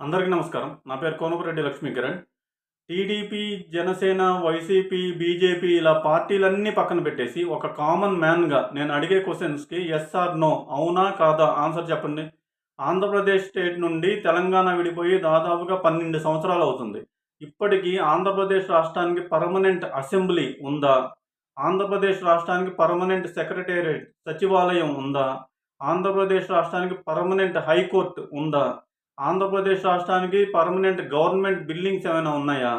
అందరికీ నమస్కారం. నా పేరు Konapareddy Lakshmikiran. TDP, Janasena, YCP, BJP ఇలా పార్టీలన్నీ పక్కన పెట్టేసి ఒక కామన్ మ్యాన్‌గా నేను అడిగే క్వెషన్స్‌కి యెస్ ఆర్ నో, అవునా? కాదా? ఆన్సర్ చెప్పండి. ఆంధ్రప్రదేశ్ స్టేట్ నుండి తెలంగాణ విడిపోయి దాదాపుగా 12 సంవత్సరాలవుతుంది. ఇప్పటికీ ఆంధ్రప్రదేశ్ రాష్ట్రానికి పర్మనెంట్ అసెంబ్లీ ఉందా? ఆంధ్రప్రదేశ్ రాష్ట్రానికి పర్మనెంట్ సెక్రటేరియట్, సచివాలయం ఉందా? ఆంధ్రప్రదేశ్ రాష్ట్రానికి పర్మనెంట్ హైకోర్టు ఉందా? ఆంధ్రప్రదేశ్ రాష్ట్రానికి పర్మనెంట్ గవర్నమెంట్ బిల్డింగ్స్ ఏమైనా ఉన్నాయా?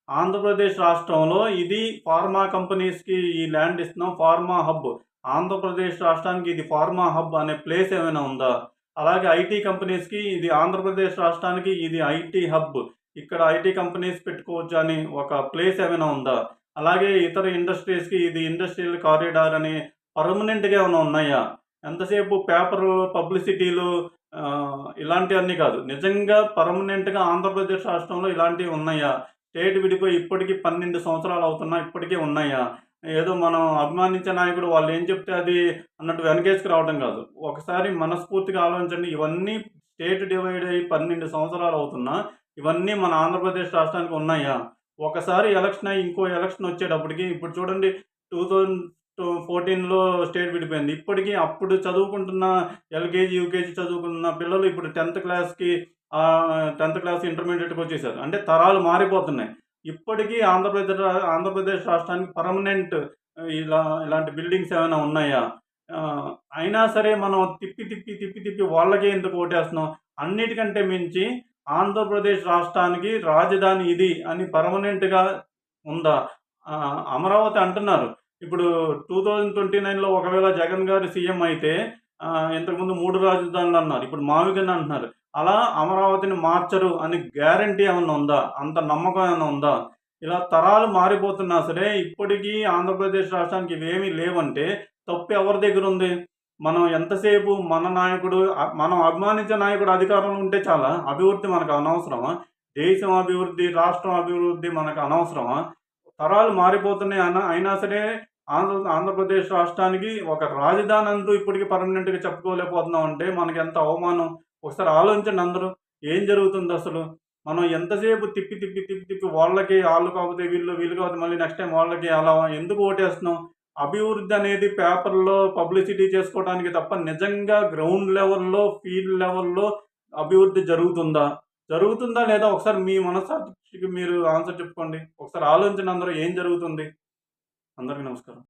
ఆంధ్రప్రదేశ్ రాష్ట్రంలో ఇది ఫార్మా కంపెనీస్‌కి ఈ ల్యాండ్ ఇస్తున్నాం. Pharma hub. ఆంధ్రప్రదేశ్ రాష్ట్రానికి ఇది ఫార్మా హబ్ అనే ప్లేస్ ఏమైనా ఉందా? అలాగే ఐటీ కంపెనీస్‌కి ఇది ఆంధ్రప్రదేశ్ రాష్ట్రానికి ఇది ఐటీ హబ్. ఇక్కడ ఐటీ కంపెనీస్ పెట్టుకోవచ్చు అని ఒక ప్లేస్ ఏమైనా ఉందా? అలాగే ఇతర ఇండస్ట్రీస్‌కి ఇది ఇండస్ట్రియల్ కారిడార్ అని పర్మనెంట్‌గా ఏమైనా ఉన్నాయా? ఎంతసేపు పేపర్‌లో పబ్లిసిటీలు ఇలాంటివన్నీ కాదు. నిజంగా పర్మనెంట్‌గా ఆంధ్రప్రదేశ్ రాష్ట్రంలో ఇలాంటివి ఉన్నాయా? స్టేట్ విడిపోయి ఇప్పటికి 12 సంవత్సరాలు అవుతున్నా ఇప్పటికీ ఉన్నాయా? ఏదో మనం అభిమానించే నాయకుడు వాళ్ళు ఏం చెప్తే అది అన్నట్టు వెనకేసుకు రావడం కాదు. ఒకసారి మనస్ఫూర్తిగా ఆలోచించండి. ఇవన్నీ స్టేట్ డివైడ్ అయ్యి 12 సంవత్సరాలు అవుతున్నా ఇవన్నీ మన ఆంధ్రప్రదేశ్ రాష్ట్రానికి ఉన్నాయా? ఒకసారి ఎలక్షన్ అయ్యి ఇంకో ఎలక్షన్ వచ్చేటప్పటికి ఇప్పుడు చూడండి 2014లో స్టేట్ విడిపోయింది. ఇప్పటికి అప్పుడు చదువుకుంటున్న ఎల్‌కేజీ, యూకేజీ చదువుకున్న పిల్లలు ఇప్పుడు 10థ్ క్లాస్‌కి 10థ్ క్లాస్ ఇంటర్మీడియేట్‌కొచ్చేసారు. అంటే తరాలు మారిపోతున్నాయి. ఇప్పటికీ ఆంధ్రప్రదేశ్ రాష్ట్రానికి పర్మనెంట్ ఇలాంటి బిల్డింగ్స్ ఏమైనా ఉన్నాయా? అయినా సరే మనం తిప్పి వాళ్ళకే ఎందుకు ఓటేస్తున్నాం? అన్నిటికంటే మించి ఆంధ్రప్రదేశ్ రాష్ట్రానికి రాజధాని ఇది అని పర్మనెంట్‌గా ఉందా? అమరావతి అంటున్నారు. ఇప్పుడు 2029లో ఒకవేళ జగన్ గారు సీఎం అయితే ఇంతకుముందు 3 రాజధానులన్నారు. ఇప్పుడు మావిగని అంటున్నారు. అలా అమరావతిని మార్చరు అని గ్యారంటీ ఏమన్నా ఉందా? అంత నమ్మకం ఏమన్నా ఉందా? ఇలా తరాలు మారిపోతున్నా సరే ఇప్పటికీ ఆంధ్రప్రదేశ్ రాష్ట్రానికి ఇవేమీ లేవంటే తప్పు ఎవరి దగ్గరుంది? మనం ఎంతసేపు మన నాయకుడు మనం అభిమానించే నాయకుడు అధికారంలో ఉంటే చాలా? అభివృద్ధి మనకు అనవసరమా? దేశం అభివృద్ధి, రాష్ట్రం అభివృద్ధి మనకు అనవసరమా? తరాలు మారిపోతున్నాయి అయినా సరే ఆంధ్రప్రదేశ్ రాష్ట్రానికి ఒక రాజధాని అంటూ ఇప్పటికి పర్మనెంట్‌గా చెప్పుకోలేకపోతున్నాం అంటే మనకెంత అవమానం. ఒకసారి ఆలోచించండి అందరూ. ఏం జరుగుతుందసలు? మనం ఎంతసేపు తిప్పి వాళ్ళకి ఆళ్ళు కాకపోతే వీళ్ళు, వీళ్ళు కాకపోతే మళ్ళీ నెక్స్ట్ టైమ్ వాళ్ళకి అలా ఎందుకు ఓటేస్తున్నాం? అభివృద్ధి అనేది పేపర్‌లో పబ్లిసిటీ చేసుకోవడానికి తప్ప నిజంగా గ్రౌండ్ లెవెల్‌లో, ఫీల్డ్ లెవెల్‌లో అభివృద్ధి జరుగుతుందా? జరుగుతుందా లేదా ఒకసారి మీ మనస్సాక్షికి మీరు ఆన్సర్ చెప్పుకోండి. ఒకసారి ఆలోచించండి అందరూ ఏం జరుగుతుంది? అందరికీ నమస్కారం.